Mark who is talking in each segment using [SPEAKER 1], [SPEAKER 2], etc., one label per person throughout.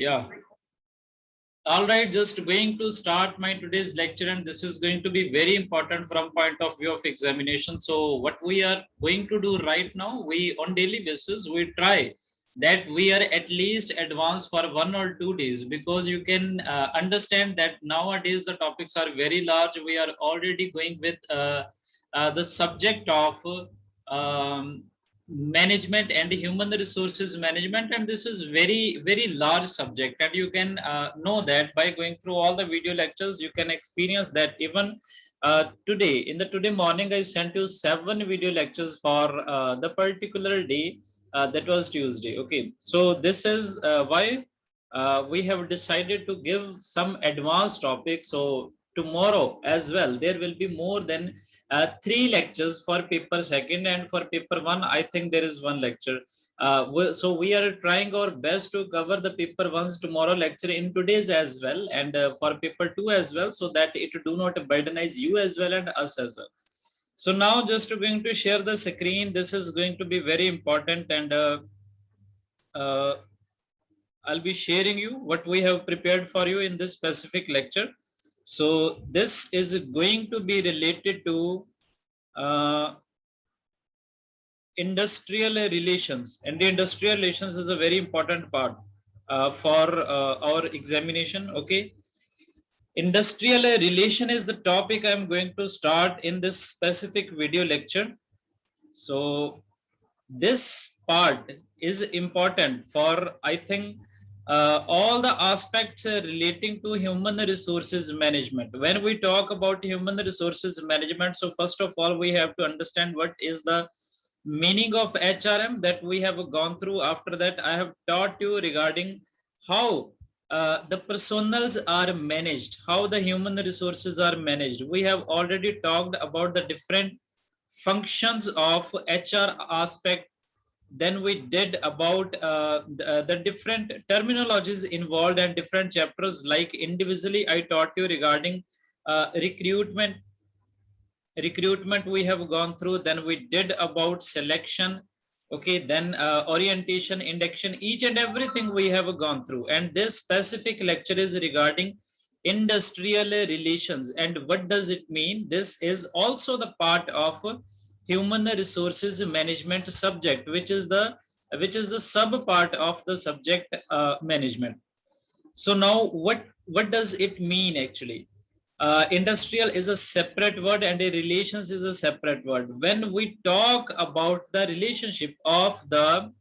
[SPEAKER 1] Yeah. All right, just going to start my today's lecture, and this is going to be very important from point of view of examination. So what we are going to do right now, we on daily basis, we try that we are at least advanced for 1 or 2 days, because you can understand that nowadays the topics are very large. We are already going with the subject of um, management and human resources management, and this is very large subject, and you can know that by going through all the video lectures. You can experience that even today, in the today morning, I sent you 7 video lectures for the particular day, that was Tuesday. Okay, so this is why we have decided to give some advanced topics. So tomorrow as well there will be more than 3 lectures for paper second, and for paper one I think there is one lecture. So we are trying our best to cover the paper one's tomorrow lecture in today's as well, and for paper two as well, so that it do not burdenize you as well and us as well. So now just going to share the screen. This is going to be very important, and uh, I'll be sharing you what we have prepared for you in this specific lecture. So this is going to be related to uh, industrial relations, and the industrial relations is a very important part for our examination. Okay, industrial relation is the topic I'm going to start in this specific video lecture. So this part is important for, I think, all the aspects relating to human resources management. When we talk about human resources management, so first of all we have to understand what is the meaning of HRM that we have gone through. After that I have taught you regarding how the personals are managed, how the human resources are managed. We have already talked about the different functions of HR aspect. Then we did about the different terminologies involved and different chapters. Like individually I taught you regarding recruitment we have gone through. Then we did about selection. Okay, then orientation, induction, each and everything we have gone through. And this specific lecture is regarding industrial relations. And what does it mean? This is also the part of human resources management subject, which is the sub part of the subject management. So now what does it mean actually? Industrial is a separate word, and a relations is a separate word. When we talk about the relationship of the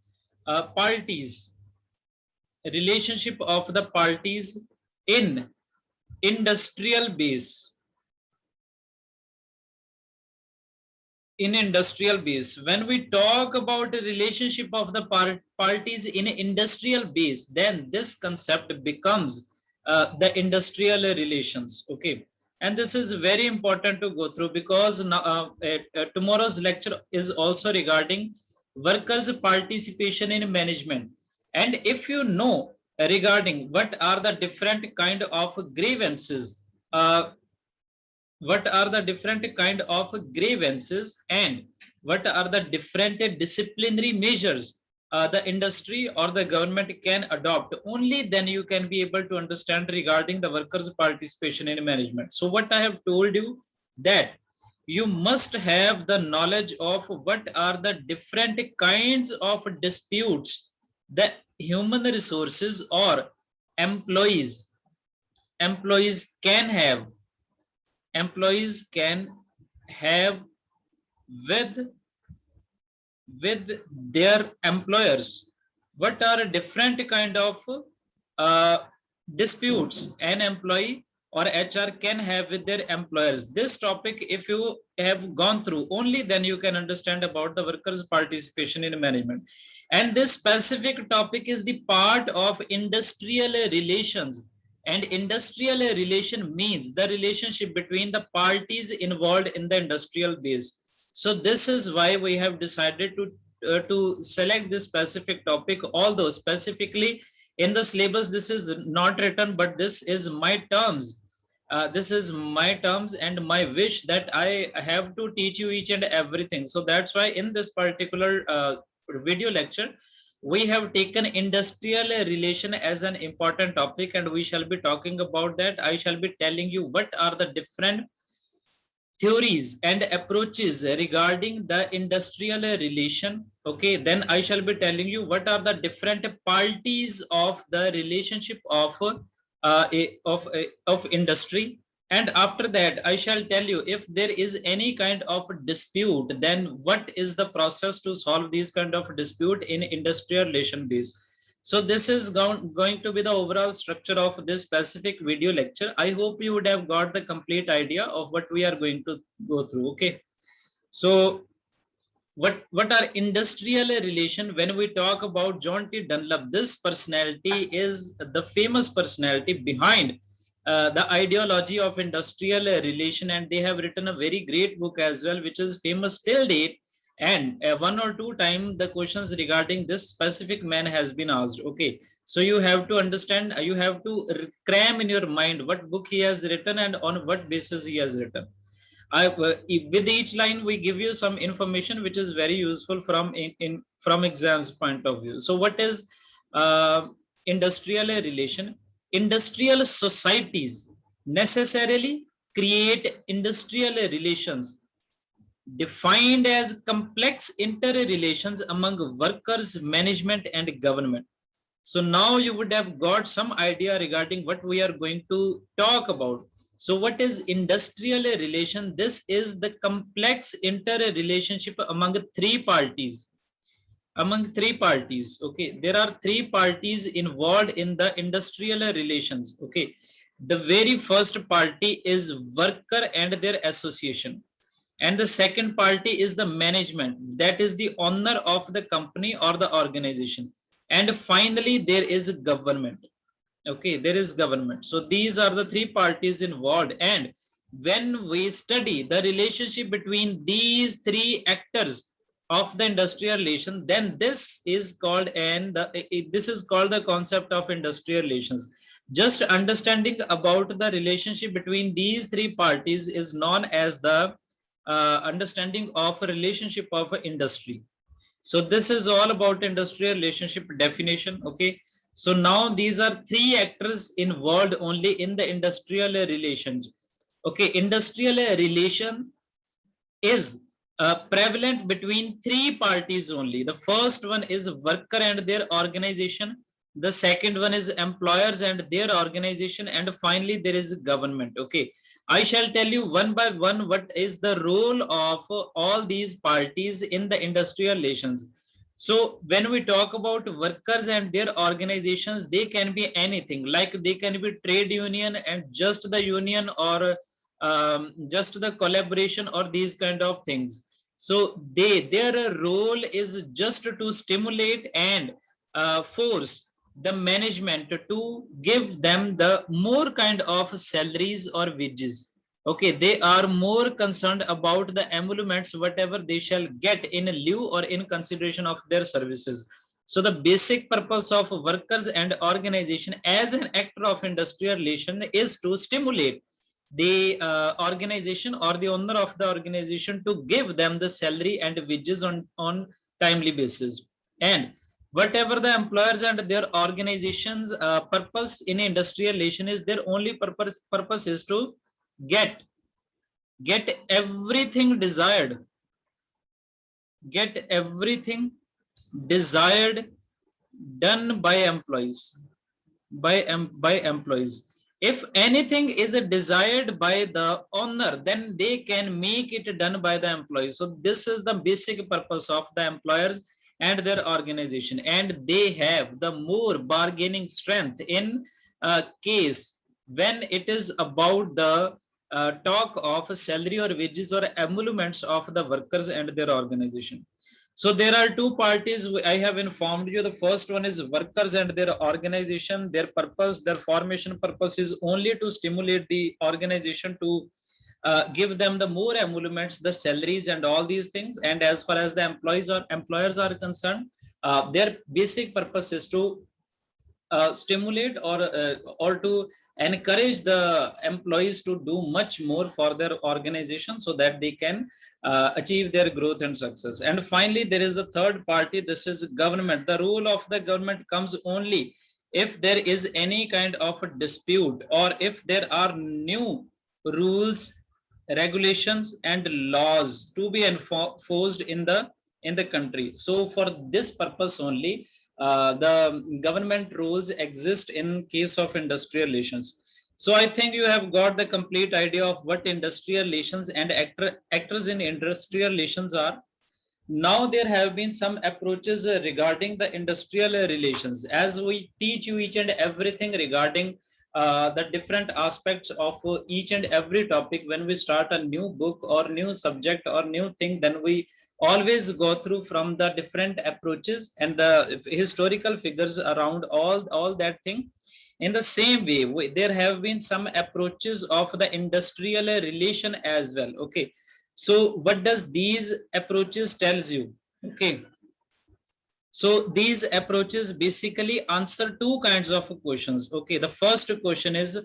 [SPEAKER 1] parties, relationship of the parties in industrial base, in industrial base, when we talk about the relationship of the parties in industrial base, then this concept becomes the industrial relations. Okay, and this is very important to go through, because tomorrow's lecture is also regarding workers participation in management. And if you know regarding what are the different kind of grievances, what are the different kind of grievances, and what are the different disciplinary measures the industry or the government can adopt, only then you can be able to understand regarding the workers participation in management. So what I have told you, that you must have the knowledge of what are the different kinds of disputes that human resources or employees can have, employees can have with their employers. What are different kind of uh, disputes an employee or HR can have with their employers? This topic, if you have gone through, only then you can understand about the workers participation in management. And this specific topic is the part of industrial relations. And industrial relation means the relationship between the parties involved in the industrial base. So this is why we have decided to select this specific topic, although specifically in the syllabus this is not written, but this is my terms. This is my terms and my wish that I have to teach you each and everything. So that's why in this particular video lecture, we have taken industrial relation as an important topic, and we shall be talking about that. I shall be telling you what are the different theories and approaches regarding the industrial relation. Okay, then I shall be telling you what are the different parties of the relationship of of industry. And after that, I shall tell you if there is any kind of dispute, then what is the process to solve these kind of dispute in industrial relation base. So this is going to be the overall structure of this specific video lecture. I hope you would have got the complete idea of what we are going to go through. Okay. So what are industrial relation? When we talk about John T. Dunlop, this personality is the famous personality behind the ideology of industrial relation, and they have written a very great book as well, which is famous till date. And one or two times the questions regarding this specific man has been asked. Okay, so you have to understand, you have to cram in your mind what book he has written and on what basis he has written. With each line we give you some information which is very useful from exams point of view. So what is industrial relation? Industrial societies necessarily create industrial relations defined as complex interrelations among workers, management, and government. So now you would have got some idea regarding what we are going to talk about. So what is industrial relation? This is the complex interrelationship among three parties. Among three parties. Okay, there are three parties involved in the industrial relations. Okay, the very first party is worker and their association. And the second party is the management, that is the owner of the company or the organization. And finally there is government. Okay, there is government. So these are the three parties involved, and when we study the relationship between these three actors of the industrial relation, then this is called this is called the concept of industrial relations. Just understanding about the relationship between these three parties is known as the understanding of a relationship of an industry. So this is all about industrial relationship definition. Okay, so now these are three actors involved only in the industrial relations. Okay, industrial relation is prevalent between three parties only. The first one is worker and their organization. The second one is employers and their organization, and finally there is government. Okay, I shall tell you one by one what is the role of all these parties in the industrial relations. So when we talk about workers and their organizations, they can be anything, like they can be trade union and just the union, or just the collaboration, or these kind of things. So their role is just to stimulate and force the management to give them the more kind of salaries or wages. Okay, they are more concerned about the emoluments whatever they shall get in lieu or in consideration of their services. So the basic purpose of workers and organization as an actor of industrial relation is to stimulate the organization or the owner of the organization to give them the salary and wages on timely basis. And whatever the employers and their organizations purpose in industrial relation is, their only purpose is to get everything desired, get everything desired done by employees, by employees. If anything is desired by the owner, then they can make it done by the employees. So this is the basic purpose of the employers and their organization, and they have the more bargaining strength in a case when it is about the talk of salary or wages or emoluments of the workers and their organization. So there are two parties I have informed you. The first one is workers and their organization. Their purpose, their formation purpose is only to stimulate the organization to give them the more emoluments, the salaries and all these things. And as far as the employers are concerned, their basic purpose is to stimulate or to encourage the employees to do much more for their organization so that they can achieve their growth and success. And finally, there is the third party. This is government. The role of the government comes only if there is any kind of a dispute, or if there are new rules, regulations and laws to be enforced in the country. So for this purpose only, the government rules exist in case of industrial relations. So I think you have got the complete idea of what industrial relations and actors in industrial relations are. Now there have been some approaches regarding the industrial relations. As we teach you each and everything regarding the different aspects of each and every topic, when we start a new book or new subject or new thing, then we always go through from the different approaches and the historical figures around all that thing. In the same way, there have been some approaches of the industrial relation as well. Okay, so what does these approaches tells you? Okay, so these approaches basically answer two kinds of questions. Okay, the first question is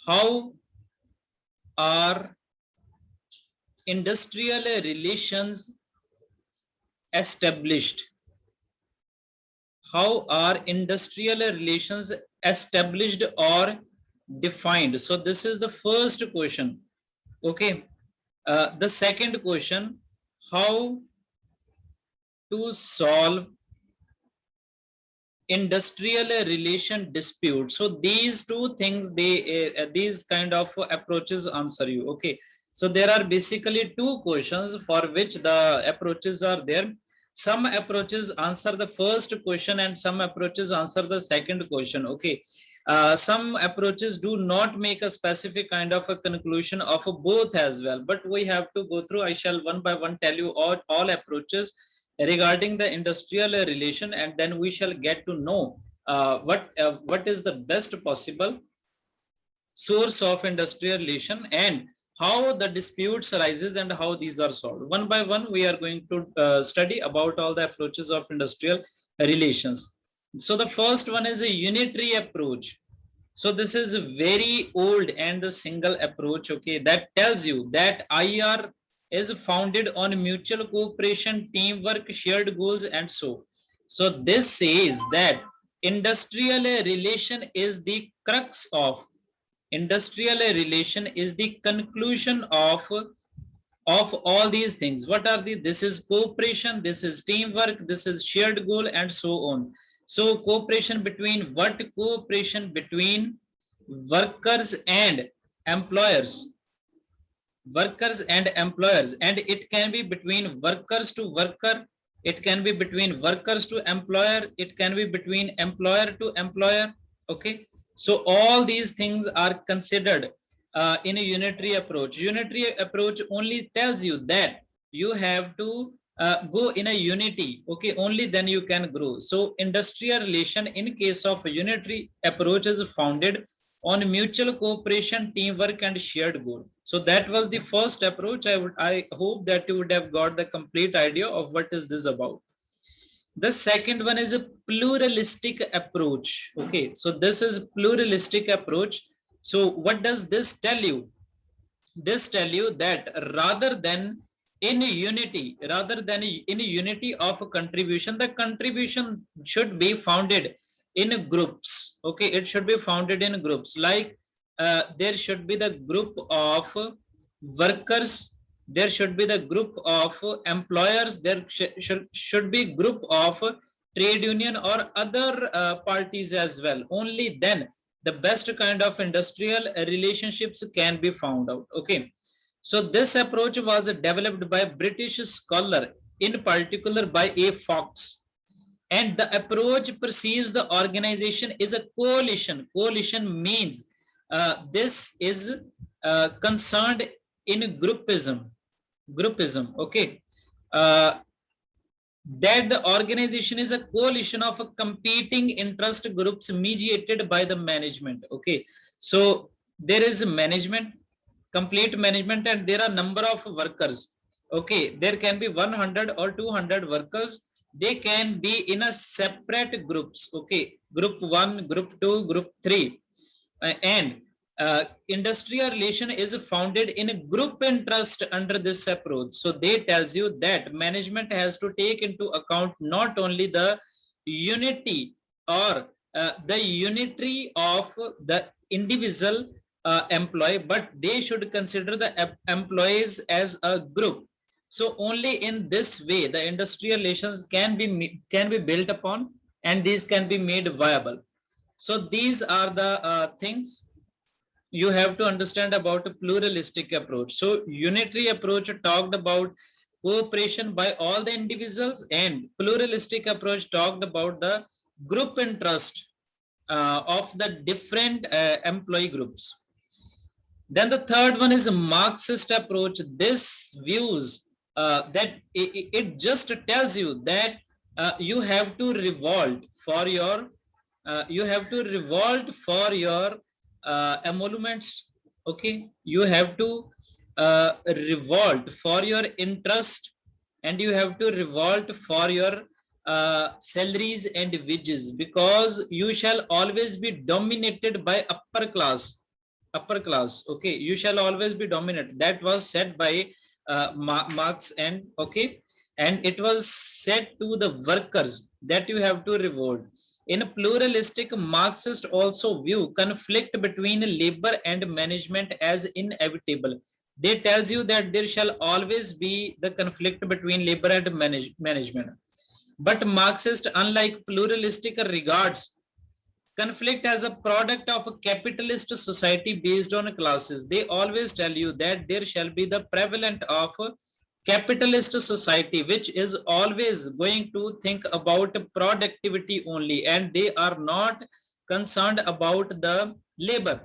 [SPEAKER 1] how are industrial relations established? How are industrial relations established or defined? So this is the first question. Okay, the second question, how to solve industrial relation dispute? So these two things, these kind of approaches answer you. Okay, so there are basically two questions for which the approaches are there. Some approaches answer the first question and some approaches answer the second question. Okay, some approaches do not make a specific kind of a conclusion of both as well, but we have to go through. I shall one by one tell you all approaches regarding the industrial relation, and then we shall get to know what is the best possible source of industrial relation and how the disputes arises and how these are solved. One by one, we are going to study about all the approaches of industrial relations. So the first one is a unitary approach. So this is very old and the single approach, okay, that tells you that IR is founded on mutual cooperation, teamwork, shared goals, and so. So this says that industrial relation is the crux of industrial relation is the conclusion of all these things. What are the? This is cooperation, this is teamwork, this is shared goal, and so on. So cooperation between what? Cooperation between workers and employers. Workers and employers, and it can be between workers to worker, it can be between workers to employer, it can be between employer to employer. Okay, so all these things are considered in a unitary approach. Unitary approach only tells you that you have to go in a unity. Okay, only then you can grow. So industrial relation in case of a unitary approach is founded on mutual cooperation, teamwork, and shared goal. So that was the first approach. I hope that you would have got the complete idea of what is this about. The second one is a pluralistic approach. Okay, so this is pluralistic approach. So what does this tell you? This tell you that rather than in unity of a contribution, the contribution should be founded in groups. Okay, it should be founded in groups. Like there should be the group of workers, there should be the group of employers, there should be group of trade union or other parties as well. Only then the best kind of industrial relationships can be found out. Okay, so this approach was developed by British scholar, in particular by A. Fox. And the approach perceives the organization is a coalition. Coalition means this is concerned in groupism. Okay. That the organization is a coalition of competing interest groups mediated by the management. Okay. So there is management, complete management, and there are number of workers. Okay. There can be 100 or 200 workers, they can be in a separate groups. Okay, group 1, group 2, group 3. And industrial relation is founded in a group interest under this approach. So they tells you that management has to take into account not only the unity or the unitary of the individual employee, but they should consider the employees as a group. So only in this way the industrial relations can be built upon, and these can be made viable. So these are the things you have to understand about a pluralistic approach. So unitary approach talked about cooperation by all the individuals, and pluralistic approach talked about the group interest of the different employee groups. Then the third one is a Marxist approach. This views that it just tells you that you have to revolt for your emoluments. Okay, you have to revolt for your interest, and you have to revolt for your salaries and wages, because you shall always be dominated by upper class. Okay, you shall always be dominant. That was said by Marx, and okay, and it was said to the workers that you have to revolt. In a pluralistic, Marxist also view conflict between labor and management as inevitable. They tells you that there shall always be the conflict between labor and management. But Marxist, unlike pluralistic, regards conflict as a product of a capitalist society based on classes. They always tell you that there shall be the prevalent of a capitalist society, which is always going to think about productivity only, and they are not concerned about the labor.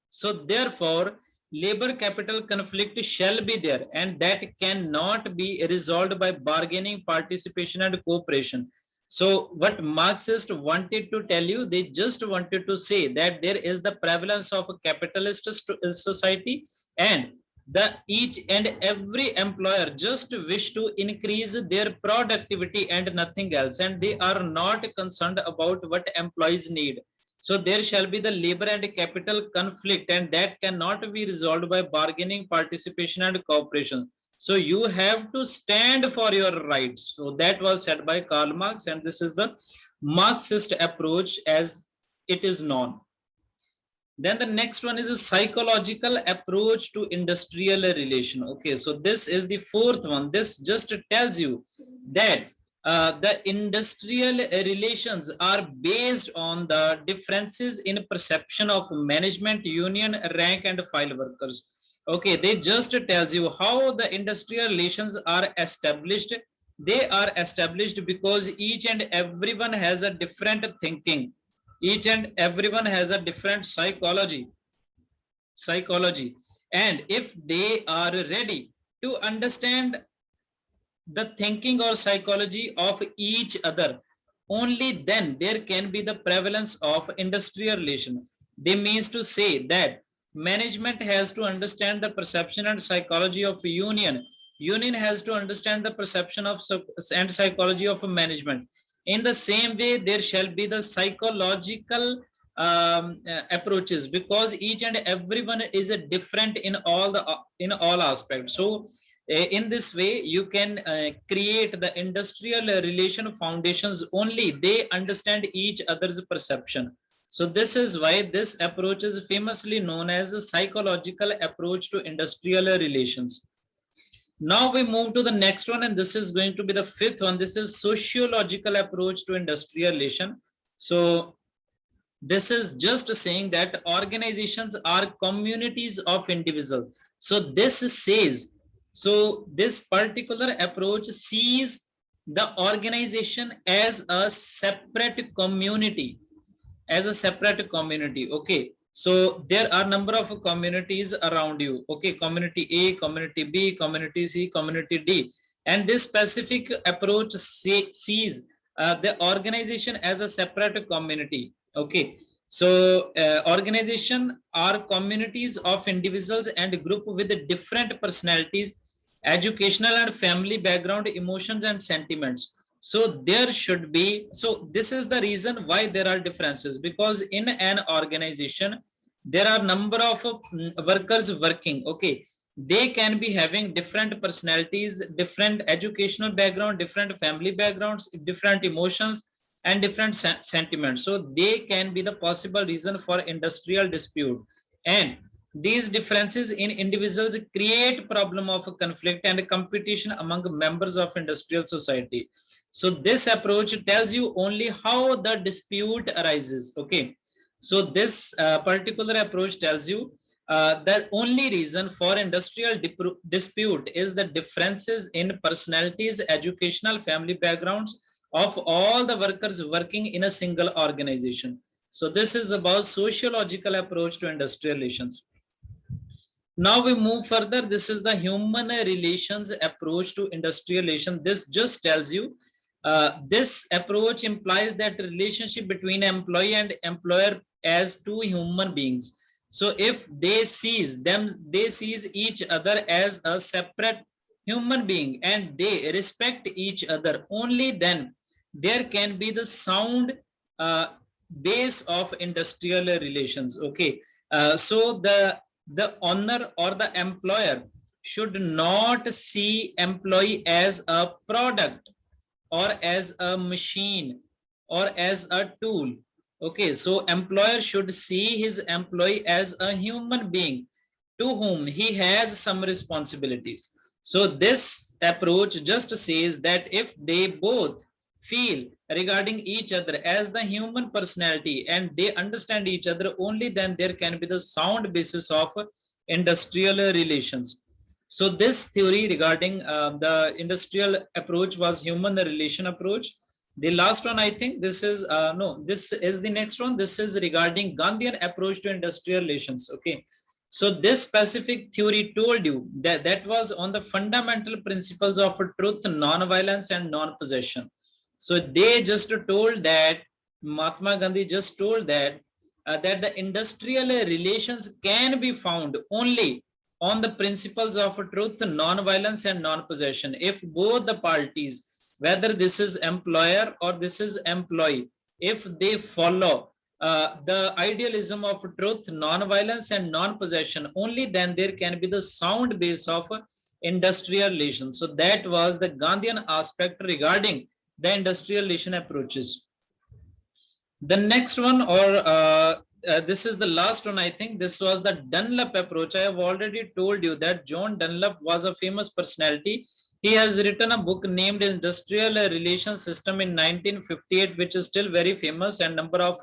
[SPEAKER 1] So therefore, labor capital conflict shall be there, and that cannot be resolved by bargaining, participation, and cooperation. So what Marxist wanted to tell you, they just wanted to say that there is the prevalence of a capitalist society, and the each and every employer just wish to increase their productivity and nothing else, and they are not concerned about what employees need. So there shall be the labor and capital conflict, and that cannot be resolved by bargaining, participation, and cooperation. So you have to stand for your rights. So that was said by Karl Marx, and this is the Marxist approach as it is known. Then the next one is a psychological approach to industrial relation. Okay, so this is the fourth one. This just tells you that the industrial relations are based on the differences in perception of management, union, rank, and file workers. Okay, they just tells you how the industrial relations are established. They are established because each and everyone has a different thinking. Each and everyone has a different psychology. And if they are ready to understand the thinking or psychology of each other, only then there can be the prevalence of industrial relation. They means to say that management has to understand the perception and psychology of union. Union has to understand the perception of and psychology of management. In the same way, there shall be the psychological approaches, because each and everyone is a different in all aspects. So in this way you can create the industrial relation foundations, only they understand each other's perception. So this is why this approach is famously known as a psychological approach to industrial relations. Now we move to the next one, and this is going to be the fifth one. This is sociological approach to industrial relation. So this is just saying that organizations are communities of individuals. So this says, so this particular approach sees the organization as a separate community, Okay, so there are number of communities around you. Okay, community A, community B, community C, community D, and this specific approach sees the organization as a separate community. Okay, so organization are communities of individuals and group with different personalities, educational and family background, emotions and sentiments. So there should be, so this is the reason why there are differences, because in an organization, there are number of workers working. Okay. They can be having different personalities, different educational background, different family backgrounds, different emotions, and different sentiments. So they can be the possible reason for industrial dispute. And these differences in individuals create problem of conflict and competition among members of industrial society. So this approach tells you only how the dispute arises. Okay. So this particular approach tells you the only reason for industrial dispute is the differences in personalities, educational, family backgrounds of all the workers working in a single organization. So this is about sociological approach to industrial relations. Now we move further. This is the human relations approach to industrial relations. This just tells you this approach implies that relationship between employee and employer as two human beings. So if they sees each other as a separate human being and they respect each other, only then there can be the sound base of industrial relations. Okay. So the owner or the employer should not see employee as a product or as a machine or as a tool. Okay, so employer should see his employee as a human being to whom he has some responsibilities. So this approach just says that if they both feel regarding each other as the human personality and they understand each other, only then there can be the sound basis of industrial relations. So this theory regarding the industrial approach was human relation approach. The last one, I think this is no, this is the next one. This is regarding Gandhian approach to industrial relations. Okay. So this specific theory told you that that was on the fundamental principles of truth, non-violence, and non-possession. So they just told that Mahatma Gandhi just told that that the industrial relations can be found only on the principles of truth, non-violence, and non-possession. If both the parties, whether this is employer or this is employee, if they follow the idealism of truth, non-violence, and non-possession, only then there can be the sound base of industrial relations. So that was the Gandhian aspect regarding the industrial relation approaches. The next one, or this is the last one, I think. This was the Dunlop approach. I have already told you that John Dunlop was a famous personality. He has written a book named Industrial Relations System in 1958, which is still very famous, and number of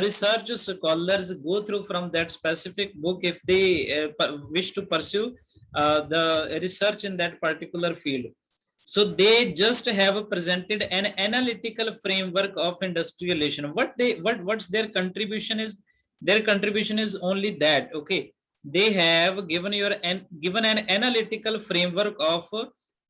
[SPEAKER 1] research scholars go through from that specific book if they wish to pursue the research in that particular field. So they just have presented an analytical framework of industrial relation. What's their contribution is? Their contribution is only that. Okay, they have given an analytical framework of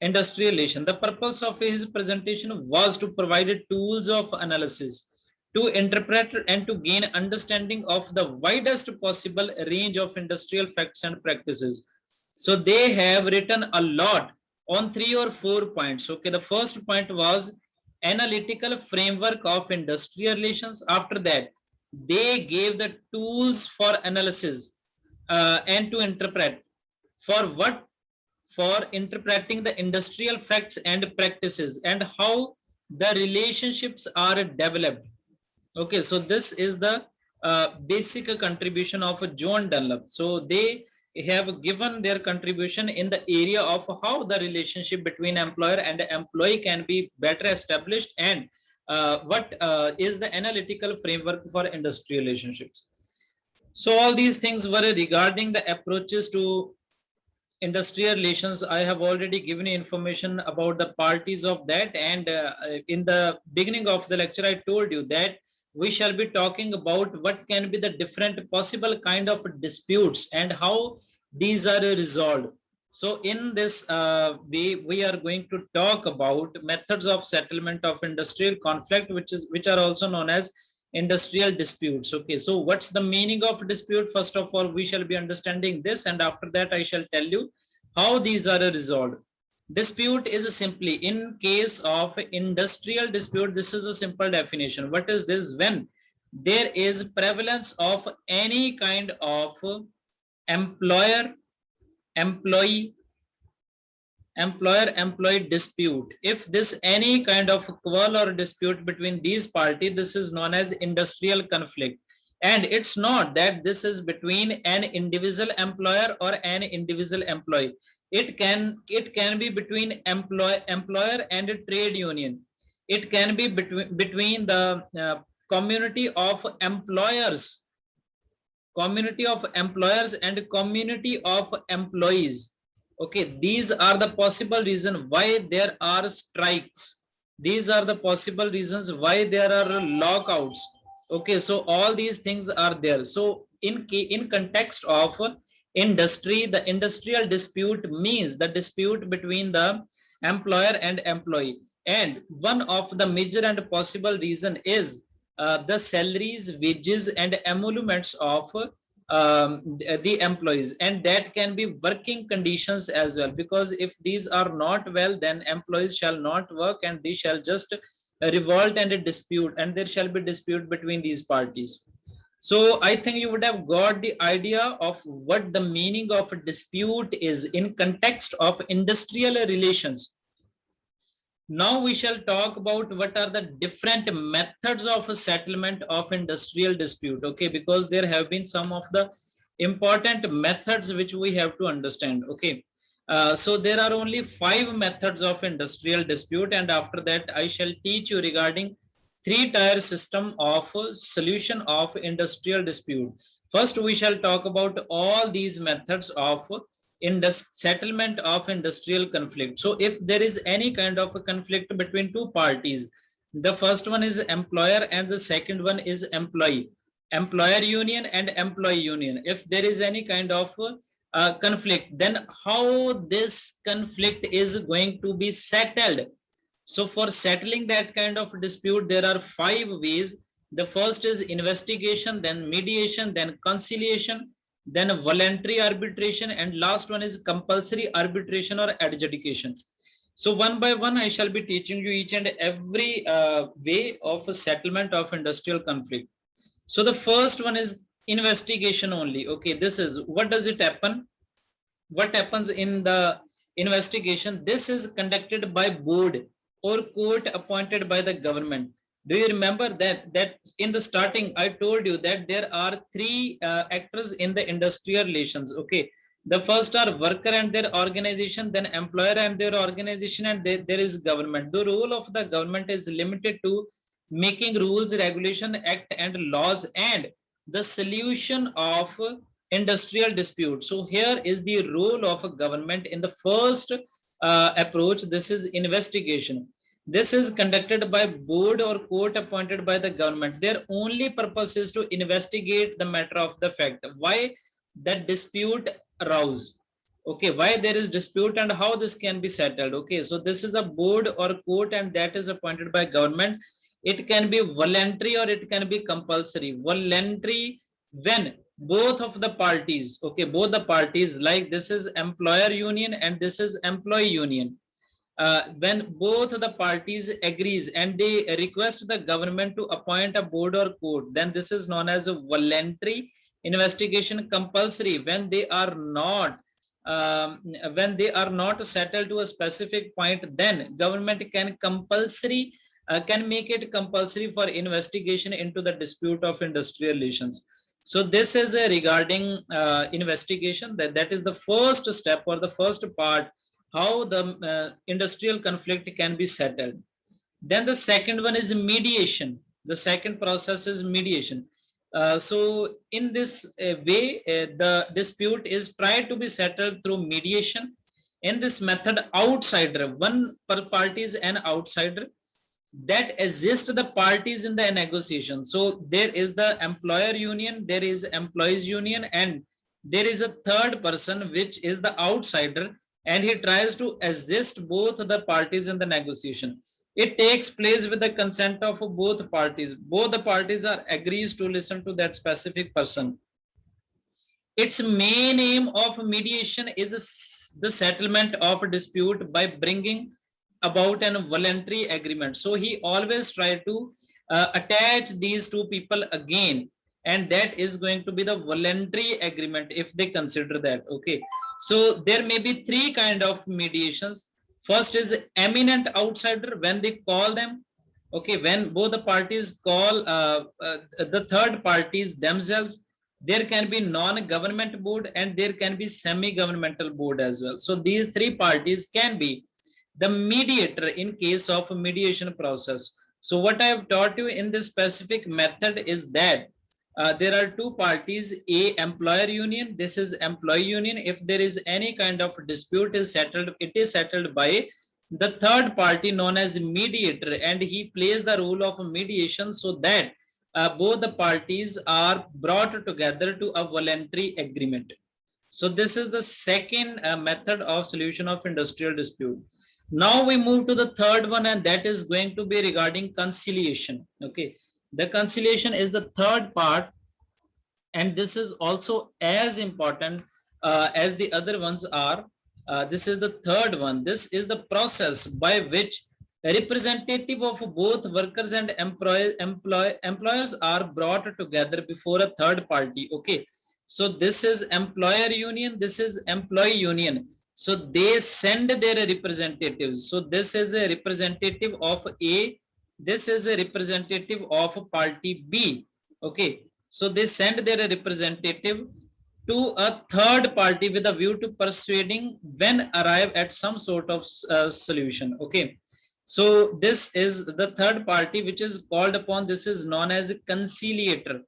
[SPEAKER 1] industrial relation. The purpose of his presentation was to provide tools of analysis to interpret and to gain understanding of the widest possible range of industrial facts and practices. So they have written a lot on 3 or 4 points. Okay, the first point was analytical framework of industrial relations. After that, they gave the tools for analysis and to interpret. For what? For interpreting the industrial facts and practices and how the relationships are developed. Okay, so this is the basic contribution of John Dunlop. So they have given their contribution in the area of how the relationship between employer and employee can be better established, and what is the analytical framework for industrial relationships. So all these things were regarding the approaches to industrial relations. I have already given you information about the parties of that, and in the beginning of the lecture I told you that we shall be talking about what can be the different possible kind of disputes and how these are resolved. So in this we are going to talk about methods of settlement of industrial conflict, which are also known as industrial disputes. Okay, so what's the meaning of dispute? First of all, we shall be understanding this, and after that I shall tell you how these are resolved. Dispute is simply, in case of industrial dispute, this is a simple definition. What is this? When there is prevalence of any kind of employer employee employee dispute. If this any kind of quarrel or dispute between these parties, this is known as industrial conflict. And it's not that this is between an individual employer or an individual employee. It can be between employer and a trade union. It can be between the community of employers and community of employees. Okay, these are the possible reason why there are strikes. These are the possible reasons why there are lockouts. Okay, so all these things are there. So in context of industry, the industrial dispute means the dispute between the employer and employee. And one of the major and possible reason is the salaries, wages, and emoluments of the employees, and that can be working conditions as well, because if these are not well, then employees shall not work and they shall just revolt and dispute, and there shall be dispute between these parties. So I think you would have got the idea of what the meaning of a dispute is in context of industrial relations. Now we shall talk about what are the different methods of a settlement of industrial dispute. Okay, because there have been some of the important methods which we have to understand. Okay, so there are only 5 methods of industrial dispute, and after that I shall teach you regarding 3-tier system of solution of industrial dispute. First, we shall talk about all these methods of in the settlement of industrial conflict. So if there is any kind of a conflict between two parties, the first one is employer and the second one is employee, employer union and employee union. If there is any kind of conflict, then how this conflict is going to be settled? So for settling that kind of dispute, there are 5 ways. The first is investigation, then mediation, then conciliation, then voluntary arbitration, and last one is compulsory arbitration or adjudication. So one by one, I shall be teaching you each and every way of a settlement of industrial conflict. So the first one is investigation only. Okay, this is what does it happen? What happens in the investigation? This is conducted by board or court appointed by the government. Do you remember that in the starting I told you that there are 3 actors in the industrial relations? Okay, the first are worker and their organization, then employer and their organization, and there is government. The role of the government is limited to making rules, regulation, act and laws, and the solution of industrial dispute. So here is the role of a government in the first approach. This is investigation. This is conducted by board or court appointed by the government. Their only purpose is to investigate the matter of the fact, why that dispute arose. Okay, why there is dispute and how this can be settled. Okay, so this is a board or court, and that is appointed by government. It can be voluntary or it can be compulsory. Voluntary when both of the parties, okay, both the parties, like this is employer union and this is employee union. When both the parties agrees and they request the government to appoint a board or court, then this is known as a voluntary investigation. Compulsory when they are not settled to a specific point, then government can compulsory can make it compulsory for investigation into the dispute of industrial relations. So this is regarding investigation. That is the first step or the first part, how the industrial conflict can be settled. Then the second one is mediation. The second process is mediation. So in this way, the dispute is tried to be settled through mediation. In this method, outsider, one per party is an outsider that assist the parties in the negotiation. So there is the employer union, there is employees union, and there is a third person which is the outsider, and he tries to assist both the parties in the negotiation. It takes place with the consent of both parties. Both the parties are agrees to listen to that specific person. Its main aim of mediation is the settlement of a dispute by bringing about an voluntary agreement. So he always try to attach these two people again, and that is going to be the voluntary agreement if they consider that. Okay, so there may be three kind of mediations. First is eminent outsider, when they call them. Okay, when both the parties call the third parties themselves. There can be non-government board and there can be semi-governmental board as well. So these three parties can be the mediator in case of a mediation process. So what I have taught you in this specific method is that there are two parties, a employer union, this is employee union. If there is any kind of dispute is settled, it is settled by the third party known as mediator, and he plays the role of mediation so that both the parties are brought together to a voluntary agreement. So this is the second method of solution of industrial dispute. Now we move to the third one, and that is going to be regarding conciliation. Okay, the conciliation is the third part, and this is also as important as the other ones are. This is the third one. This is the process by which a representative of both workers and employers are brought together before a third party. Okay, so this is employer union, this is employee union. So they send their representatives. So this is a representative of A, this is a representative of party B. Okay, so they send their representative to a third party with a view to persuading when arrive at some sort of solution. Okay, so this is the third party which is called upon. This is known as a conciliator.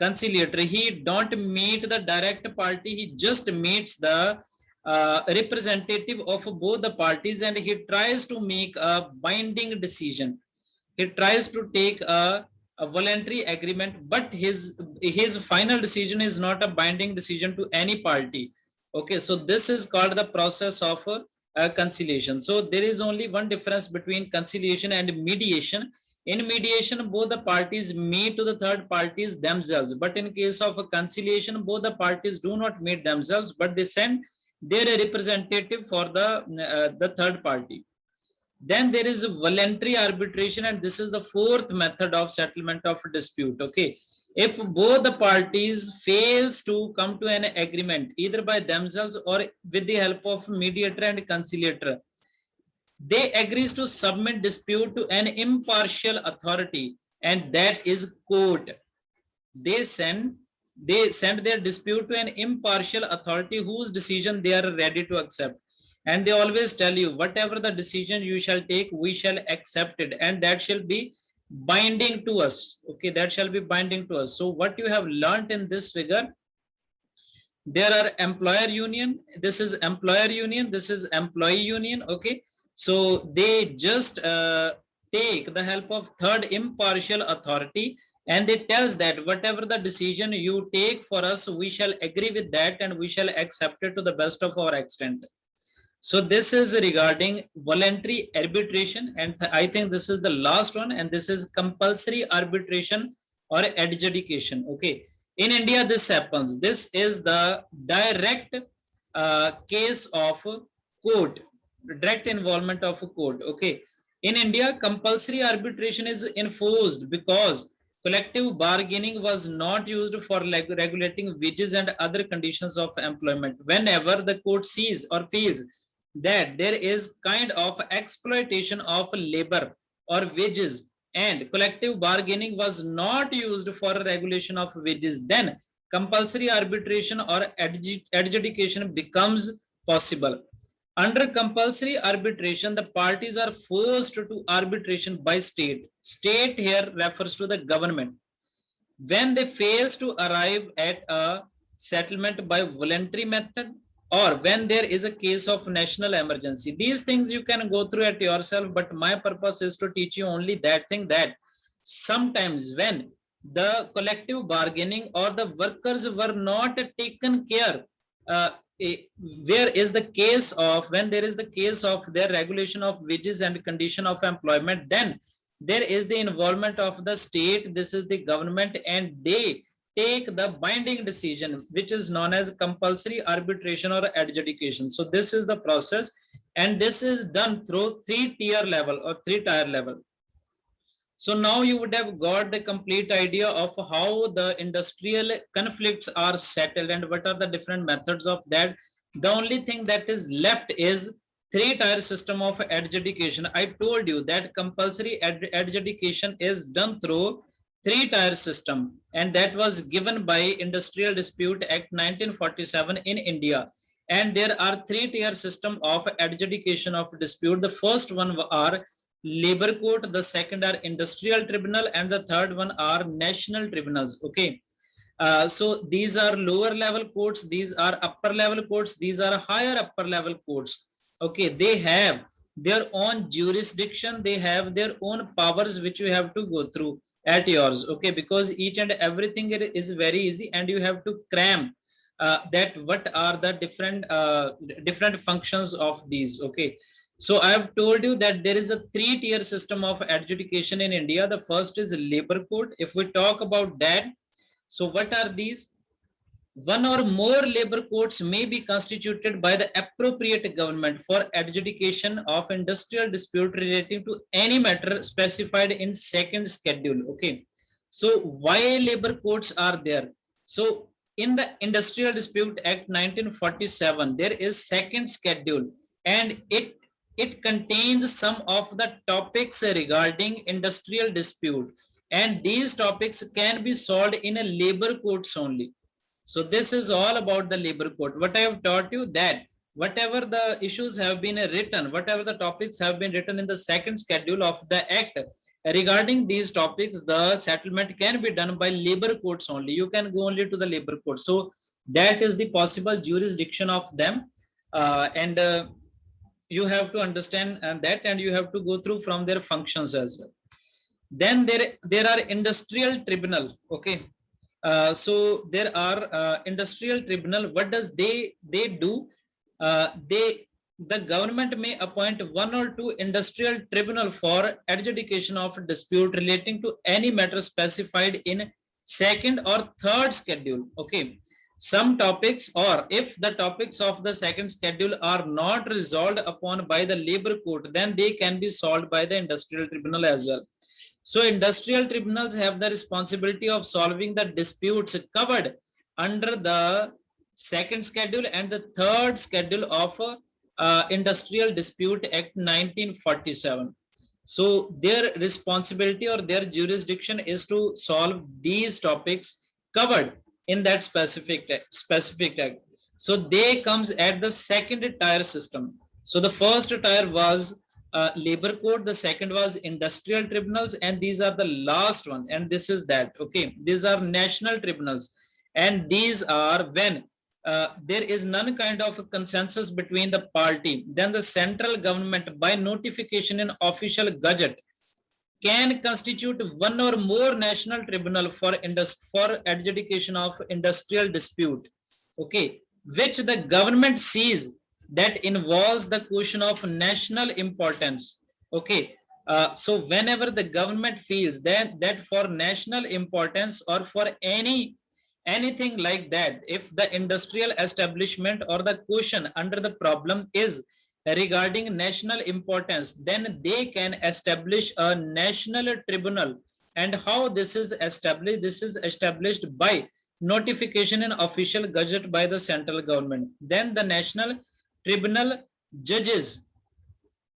[SPEAKER 1] Conciliator, he don't meet the direct party, he just meets the representative of both the parties, and he tries to make a binding decision. He tries to take a voluntary agreement, but his final decision is not a binding decision to any party. Okay, so this is called the process of conciliation. So there is only one difference between conciliation and mediation. In mediation, both the parties meet to the third parties themselves, but in case of a conciliation, both the parties do not meet themselves, but they send their representative for the third party. Then there is voluntary arbitration, and this is the fourth method of settlement of dispute. Okay, if both the parties fails to come to an agreement either by themselves or with the help of mediator and conciliator, they agrees to submit dispute to an impartial authority, and that is court. They send their dispute to an impartial authority whose decision they are ready to accept. And they always tell you, whatever the decision you shall take, we shall accept it, and that shall be binding to us. Okay, that shall be binding to us. So what you have learned in this figure, there are employer union, this is employer union, this is employee union. Okay, so they just take the help of third impartial authority, and it tells that whatever the decision you take for us, we shall agree with that and we shall accept it to the best of our extent. So this is regarding voluntary arbitration, and I think this is the last one, and this is compulsory arbitration or adjudication. Okay, in India this happens. This is the direct case of court, direct involvement of a court. Okay, in India compulsory arbitration is enforced because collective bargaining was not used for regulating wages and other conditions of employment. Whenever the court sees or feels that there is kind of exploitation of labor or wages and collective bargaining was not used for regulation of wages, then compulsory arbitration or adjudication becomes possible. Under compulsory arbitration, the parties are forced to arbitration by state. State here refers to the government. When they fails to arrive at a settlement by voluntary method, or when there is a case of national emergency. These things you can go through at yourself, but my purpose is to teach you only that thing, that sometimes when the collective bargaining or the workers were not taken care, where is the case of, when there is the case of their regulation of wages and condition of employment, then there is the involvement of the state, this is the government, and they take the binding decision, which is known as compulsory arbitration or adjudication. So this is the process, and this is done through three-tier level or three-tier level. So now you would have got the complete idea of how the industrial conflicts are settled and what are the different methods of that. The only thing that is left is three-tier system of adjudication. I told you that compulsory adjudication is done through three-tier system, and that was given by Industrial Dispute Act 1947 in India. And there are three-tier system of adjudication of dispute. The first one are labor court, the second are industrial tribunal, and the third one are national tribunals. Okay, so these are lower level courts, these are upper level courts, these are higher upper level courts. Okay, they have their own jurisdiction, they have their own powers which you have to go through at yours. Okay, because each and everything is very easy, and you have to cram that what are the different functions of these. Okay, so I have told you that there is a three-tier system of adjudication in India. The first is labor court. If we talk about that, so what are these? One or more labor courts may be constituted by the appropriate government for adjudication of industrial dispute relating to any matter specified in second schedule. Okay, so why labor courts are there? So in the Industrial Dispute Act 1947, there is second schedule, and it contains some of the topics regarding industrial dispute, and these topics can be solved in a labor courts only. So this is all about the labor court. What I have taught you, that whatever the issues have been written, whatever the topics have been written in the second schedule of the act, regarding these topics, the settlement can be done by labor courts only. You can go only to the labor court. So that is the possible jurisdiction of them, and you have to understand that, and you have to go through from their functions as well. Then there are industrial tribunal. Okay, so there are industrial tribunal. What does they do? The government may appoint one or two industrial tribunal for adjudication of dispute relating to any matter specified in second or third schedule. Okay, some topics, or if the topics of the second schedule are not resolved upon by the labor court, then they can be solved by the industrial tribunal as well. So industrial tribunals have the responsibility of solving the disputes covered under the second schedule and the third schedule of Industrial Dispute Act 1947. So their responsibility or their jurisdiction is to solve these topics covered in that specific act. So they comes at the second tier system. So the first tier was labor court, the second was industrial tribunals, and these are the last one, and this is that. Okay, these are national tribunals, and these are when there is none kind of a consensus between the party, then the central government by notification in official gazette can constitute one or more national tribunal for adjudication of industrial dispute. Okay, which the government sees that involves the question of national importance. Okay, so whenever the government feels that for national importance or for anything like that, if the industrial establishment or the question under the problem is regarding national importance, then they can establish a national tribunal. And how this is established? This is established by notification in official gazette by the central government. Then the national tribunal judges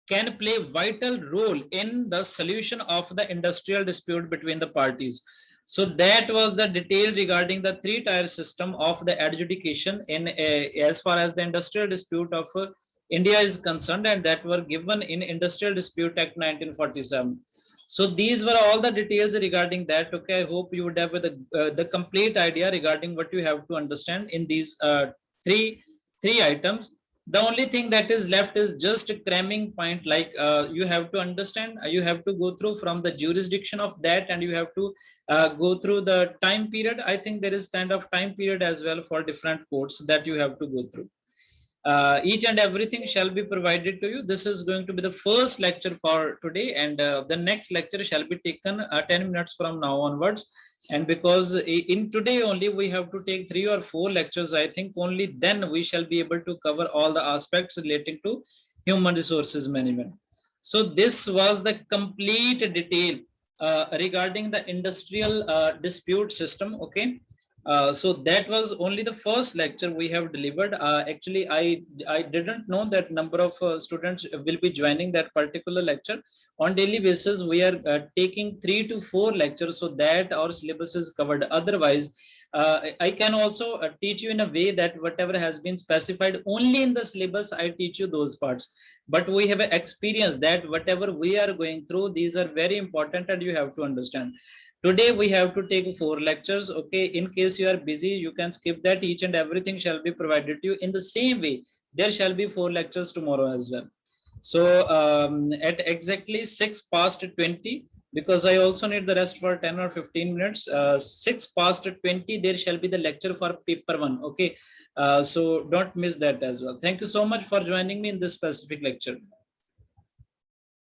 [SPEAKER 1] can play vital role in the solution of the industrial dispute between the parties. So that was the detail regarding the three-tier system of the adjudication in as far as the industrial dispute of India is concerned, and that were given in Industrial Dispute Act 1947. So these were all the details regarding that. Okay, I hope you would have the complete idea regarding what you have to understand in these three items. The only thing that is left is just a cramming point, like you have to understand, you have to go through from the jurisdiction of that, and you have to go through the time period. I think there is kind of time period as well for different courts that you have to go through. Each and everything shall be provided to you. This is going to be the first lecture for today, and the next lecture shall be taken 10 minutes from now onwards. And because in today only we have to take 3 or 4 lectures, I think only then we shall be able to cover all the aspects relating to human resources management. So this was the complete detail regarding the industrial dispute system. Okay. So that was only the first lecture we have delivered. Actually, I didn't know that number of students will be joining that particular lecture. On daily basis, we are taking 3 to 4 lectures so that our syllabus is covered. Otherwise, I can also teach you in a way that whatever has been specified only in the syllabus, I teach you those parts. But we have experience that whatever we are going through, these are very important and you have to understand. Today we have to take 4 lectures. Okay, in case you are busy, you can skip that. Each and everything shall be provided to you. In the same way, there shall be 4 lectures tomorrow as well. So at exactly 6 past 20, because I also need the rest for 10 or 15 minutes, 6 past 20, there shall be the lecture for paper 1. Okay, so don't miss that as well. Thank you so much for joining me in this specific lecture.